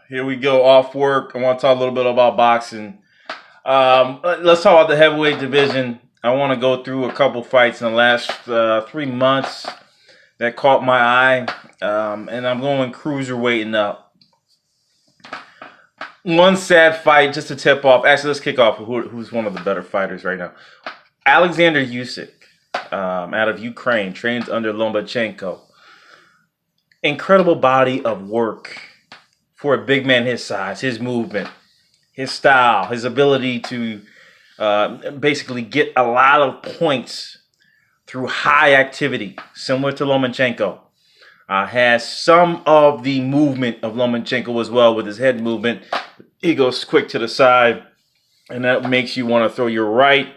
Here we go off work. I want to talk a little bit about boxing. Let's talk about the heavyweight division. I want to go through a couple fights in the last 3 months that caught my eye, and I'm going cruiserweight and up. One sad fight just to tip off. Actually, let's kick off. Who's one of the better fighters right now? Alexander Usyk, out of Ukraine, trains under Lomachenko. Incredible body of work for a big man his size, his movement, his style, his ability to basically get a lot of points through high activity, similar to Lomachenko. Has some of the movement of Lomachenko as well with his head movement. He goes quick to the side, and that makes you want to throw your right,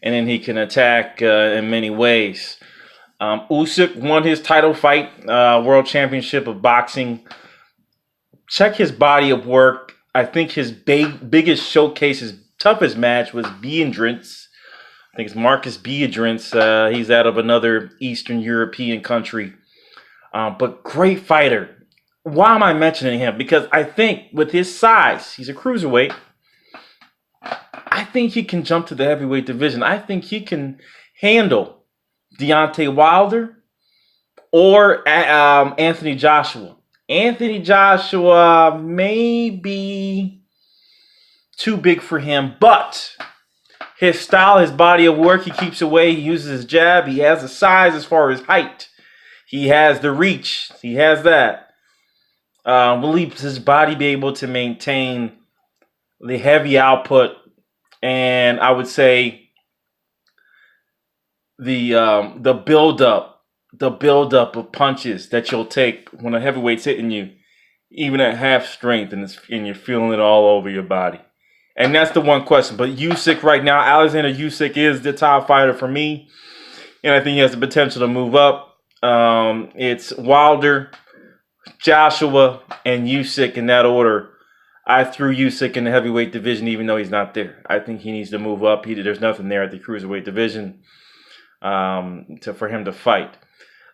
and then he can attack in many ways. Usyk won his title fight, World Championship of Boxing. Check his body of work. I think his biggest showcase, his toughest match was Biedrins. I think it's Marcus Biedrins. He's out of another Eastern European country. But great fighter. Why am I mentioning him? Because I think with his size, he's a cruiserweight. I think he can jump to the heavyweight division. I think he can handle Deontay Wilder or Anthony Joshua. Anthony Joshua may be too big for him, but his style, his body of work, he keeps away. He uses his jab. He has the size as far as height. He has the reach. He has that. Will his body be able to maintain the heavy output? And I would say the buildup of punches that you'll take when a heavyweight's hitting you, even at half strength, and you're feeling it all over your body. And that's the one question. But Usyk right now, Alexander Usyk is the top fighter for me, and I think he has the potential to move up. It's Wilder, Joshua, and Usyk in that order. I threw Usyk in the heavyweight division, even though he's not there. I think he needs to move up. There's nothing there at the cruiserweight division for him to fight.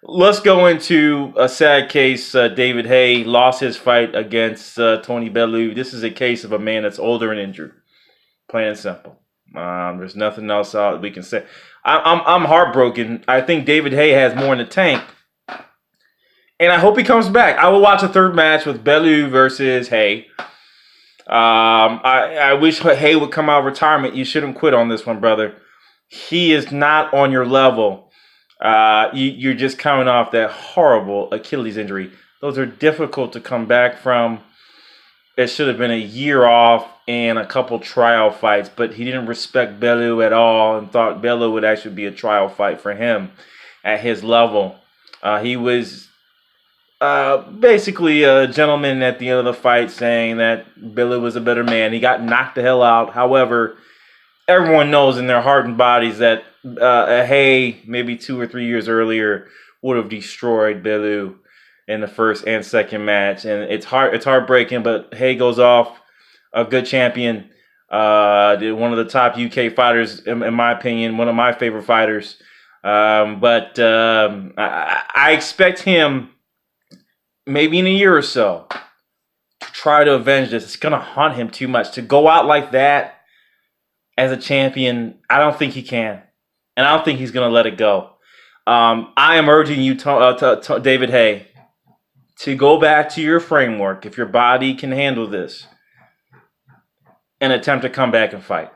Let's go into a sad case. David Haye lost his fight against Tony Bellew. This is a case of a man that's older and injured. Plain and simple. There's nothing else we can say. I'm heartbroken. I think David Haye has more in the tank, and I hope he comes back. I will watch a third match with Bellew versus Haye. I wish Haye would come out of retirement. You shouldn't quit on this one, brother. He is not on your level. You're just coming off that horrible Achilles injury. Those are difficult to come back from. It should have been a year off and a couple trial fights, but he didn't respect Bellew at all and thought Bellew would actually be a trial fight for him at his level. He was basically a gentleman at the end of the fight saying that Bellew was a better man. He got knocked the hell out. However, everyone knows in their heart and bodies that Haye, maybe 2 or 3 years earlier, would have destroyed Bellew in the first and second match. And it's heartbreaking, but Haye goes off a good champion, one of the top UK fighters, in my opinion, one of my favorite fighters. But I expect him, maybe in a year or so, to try to avenge this. It's going to haunt him too much. To go out like that as a champion, I don't think he can. And I don't think he's going to let it go. I am urging you, David Haye, to go back to your framework, if your body can handle this, and attempt to come back and fight.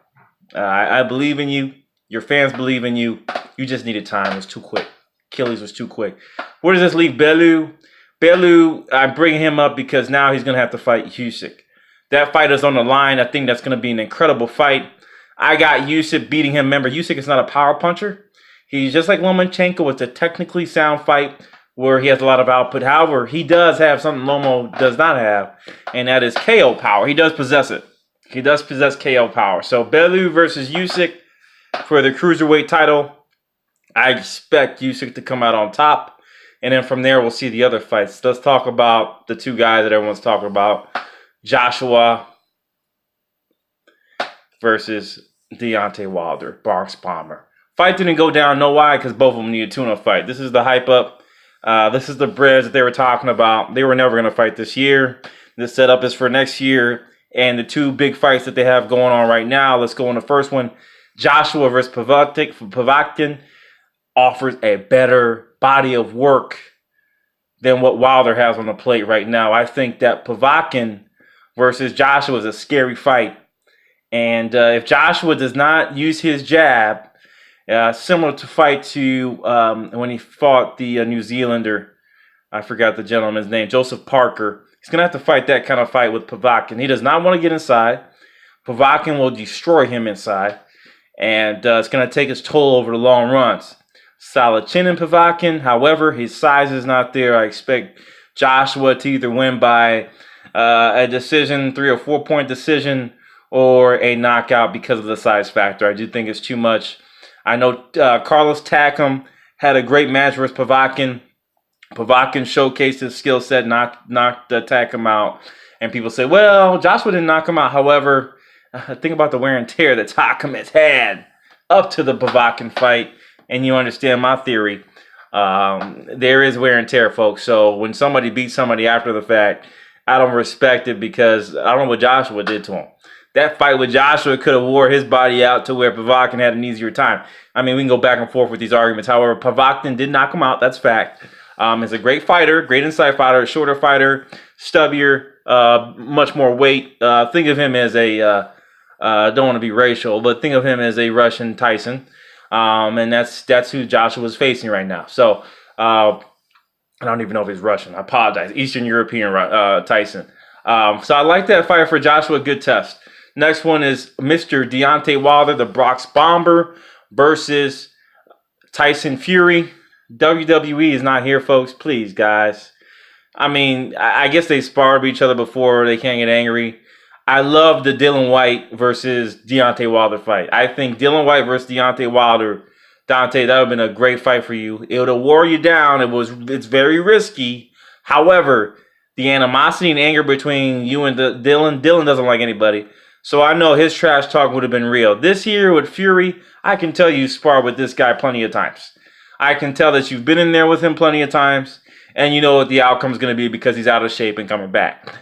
I believe in you. Your fans believe in you. You just needed time. It was too quick. Achilles was too quick. Where does this leave Bellew? Bellew, I'm bringing him up because now he's going to have to fight Usyk. That fight is on the line. I think that's going to be an incredible fight. I got Usyk beating him. Remember, Usyk is not a power puncher. He's just like Lomachenko. It's a technically sound fight where he has a lot of output. However, he does have something Lomo does not have, and that is KO power. He does possess it. He does possess KO power. So Bellew versus Usyk for the cruiserweight title. I expect Usyk to come out on top. And then from there, we'll see the other fights. Let's talk about the two guys that everyone's talking about. Joshua versus Deontay Wilder, Bronx Bomber. Fight didn't go down. Know why? Because both of them need a tune-up fight. This is the hype up. This is the bridge that they were talking about. They were never going to fight this year. The setup is for next year. And the two big fights that they have going on right now, let's go on the first one. Joshua versus Povetkin offers a better body of work than what Wilder has on the plate right now. I think that Povetkin versus Joshua is a scary fight. And if Joshua does not use his jab, similar to fight to when he fought the New Zealander, I forgot the gentleman's name, Joseph Parker. He's going to have to fight that kind of fight with Povetkin. He does not want to get inside. Povetkin will destroy him inside. And it's going to take his toll over the long runs. Solid chin in Povetkin. However, his size is not there. I expect Joshua to either win by a decision, 3 or 4 point decision, or a knockout because of the size factor. I do think it's too much. I know Carlos Takam had a great match versus Povetkin. Povetkin showcased his skill set, knocked Takam out. And people say, well, Joshua didn't knock him out. However, think about the wear and tear that Takam has had up to the Povetkin fight. And you understand my theory. There is wear and tear, folks. So when somebody beats somebody after the fact, I don't respect it because I don't know what Joshua did to him. That fight with Joshua could have wore his body out to where Povetkin had an easier time. I mean, we can go back and forth with these arguments. However, Povetkin did knock him out. That's fact. He's a great fighter, great inside fighter, shorter fighter, stubbier, much more weight. Think of him as a, don't want to be racial, but think of him as a Russian Tyson. And that's who Joshua is facing right now. So I don't even know if he's Russian. I apologize. Eastern European Tyson. So I like that fight for Joshua. Good test. Next one is Mr. Deontay Wilder, the Bronx Bomber, versus Tyson Fury. WWE is not here, folks. Please, guys. I mean, I guess they sparred with each other before. They can't get angry. I love the Dylan White versus Deontay Wilder fight. I think Dylan White versus Deontay Wilder, Dante, that would have been a great fight for you. It would have wore you down. It's very risky. However, the animosity and anger between you and Dylan doesn't like anybody. So I know his trash talk would have been real. This year with Fury, I can tell you sparred with this guy plenty of times. I can tell that you've been in there with him plenty of times, and you know what the outcome is going to be because he's out of shape and coming back.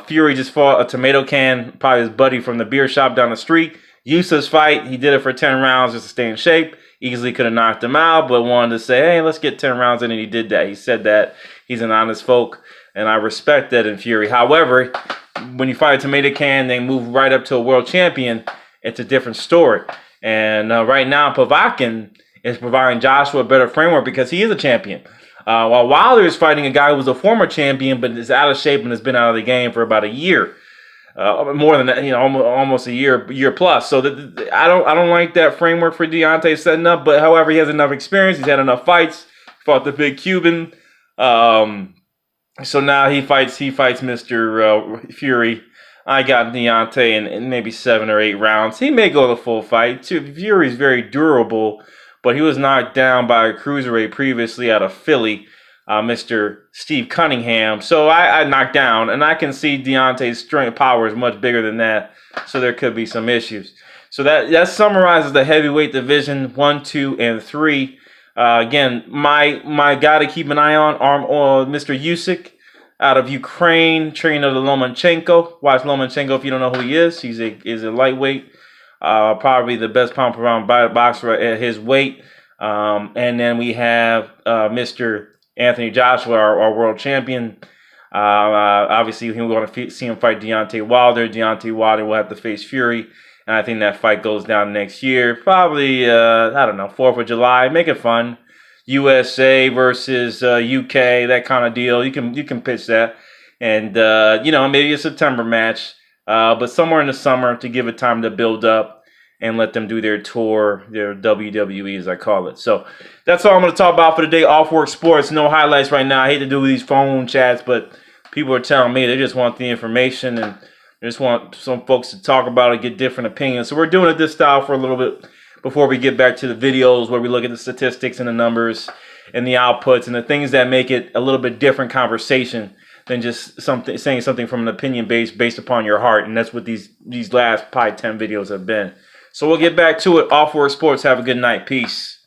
Fury just fought a tomato can, probably his buddy from the beer shop down the street. Usyk fight, he did it for 10 rounds just to stay in shape. Easily could have knocked him out, but wanted to say, hey, let's get 10 rounds in, and he did that. He said that. He's an honest folk, and I respect that in Fury. However, when you fight a tomato can, they move right up to a world champion. It's a different story. And right now, Povetkin is providing Joshua a better framework because he is a champion. While Wilder is fighting a guy who was a former champion but is out of shape and has been out of the game for about a year, more than that, almost a year plus. So I don't like that framework for Deontay setting up. But however, he has enough experience. He's had enough fights. Fought the big Cuban. So now he fights Mr. Fury. I got Deontay in maybe 7 or 8 rounds. He may go the full fight. Fury's very durable, but he was knocked down by a cruiserweight previously out of Philly, Mr. Steve Cunningham. So I knocked down, and I can see Deontay's strength power is much bigger than that, so there could be some issues. So that summarizes the heavyweight division 1, 2, and 3. Again, my guy to keep an eye on, Mr. Usyk out of Ukraine, trainer of Lomachenko. Watch Lomachenko if you don't know who he is. He's a lightweight. Probably the best pound-for-pound boxer at his weight. And then we have Mr. Anthony Joshua, our world champion. Obviously, we want to see him fight Deontay Wilder. Deontay Wilder will have to face Fury. And I think that fight goes down next year. Probably, 4th of July. Make it fun. USA versus UK, that kind of deal. You can pitch that. And, maybe a September match. But somewhere in the summer to give it time to build up and let them do their tour, their WWE as I call it. So that's all I'm going to talk about for today. Off Work Sports, no highlights right now. I hate to do these phone chats, but people are telling me they just want the information and they just want some folks to talk about it, get different opinions. So we're doing it this style for a little bit before we get back to the videos where we look at the statistics and the numbers and the outputs and the things that make it a little bit different conversation than just saying something from an opinion based upon your heart. And that's what these last probably 10 videos have been. So we'll get back to it. Off Work Sports. Have a good night. Peace.